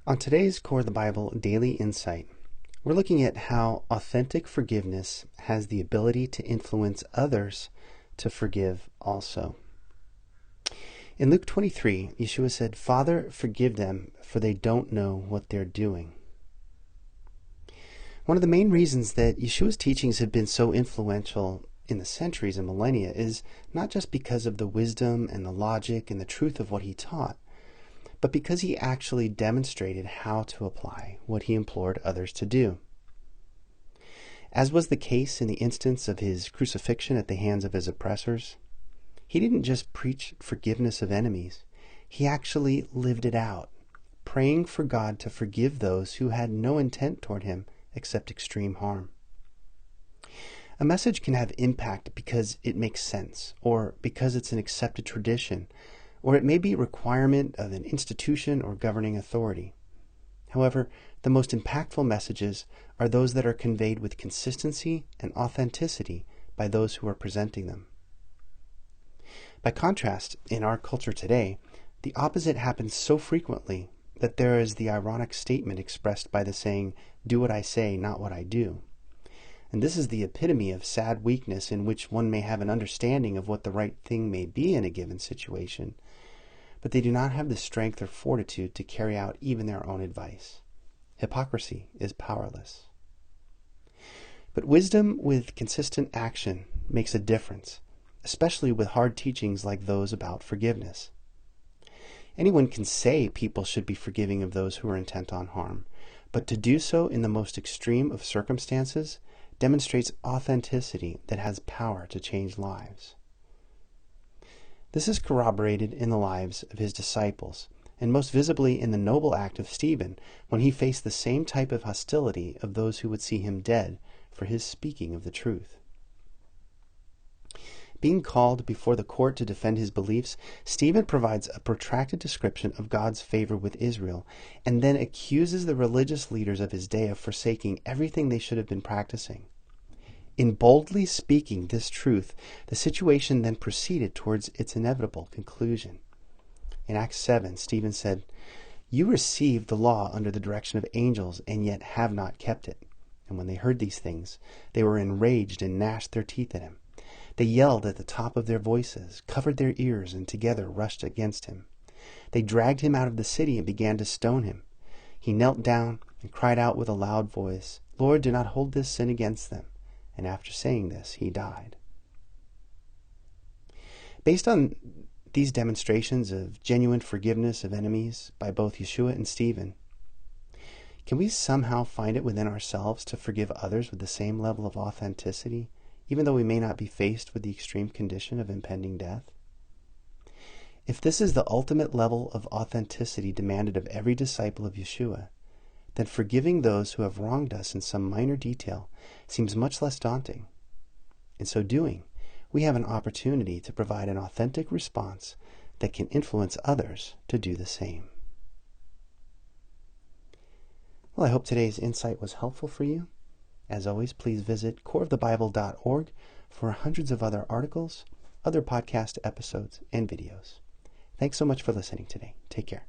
On today's Core of the Bible Daily Insight, we're looking at how authentic forgiveness has the ability to influence others to forgive also. In Luke 23, Yeshua said, "Father, forgive them, for they don't know what they're doing." One of the main reasons that Yeshua's teachings have been so influential in the centuries and millennia is not just because of the wisdom and the logic and the truth of what he taught, but because he actually demonstrated how to apply what he implored others to do. As was the case in the instance of his crucifixion at the hands of his oppressors, he didn't just preach forgiveness of enemies, he actually lived it out, praying for God to forgive those who had no intent toward him except extreme harm. A message can have impact because it makes sense, or because it's an accepted tradition, or it may be a requirement of an institution or governing authority. However, the most impactful messages are those that are conveyed with consistency and authenticity by those who are presenting them. By contrast, in our culture today, the opposite happens so frequently that there is the ironic statement expressed by the saying, "Do what I say, not what I do." And this is the epitome of sad weakness, in which one may have an understanding of what the right thing may be in a given situation, but they do not have the strength or fortitude to carry out even their own advice. Hypocrisy is powerless. But wisdom with consistent action makes a difference, especially with hard teachings like those about forgiveness. Anyone can say people should be forgiving of those who are intent on harm, but to do so in the most extreme of circumstances demonstrates authenticity that has power to change lives. This is corroborated in the lives of his disciples, and most visibly in the noble act of Stephen, when he faced the same type of hostility of those who would see him dead for his speaking of the truth. Being called before the court to defend his beliefs, Stephen provides a protracted description of God's favor with Israel, and then accuses the religious leaders of his day of forsaking everything they should have been practicing. In boldly speaking this truth, the situation then proceeded towards its inevitable conclusion. In Acts 7, Stephen said, "You received the law under the direction of angels, and yet have not kept it." And when they heard these things, they were enraged and gnashed their teeth at him. They yelled at the top of their voices, covered their ears, and together rushed against him. They dragged him out of the city and began to stone him. He knelt down and cried out with a loud voice, "Lord, do not hold this sin against them." And after saying this, he died. Based on these demonstrations of genuine forgiveness of enemies by both Yeshua and Stephen, can we somehow find it within ourselves to forgive others with the same level of authenticity, even though we may not be faced with the extreme condition of impending death? If this is the ultimate level of authenticity demanded of every disciple of Yeshua, then forgiving those who have wronged us in some minor detail seems much less daunting. In so doing, we have an opportunity to provide an authentic response that can influence others to do the same. Well, I hope today's insight was helpful for you. As always, please visit coreofthebible.org for hundreds of other articles, other podcast episodes, and videos. Thanks so much for listening today. Take care.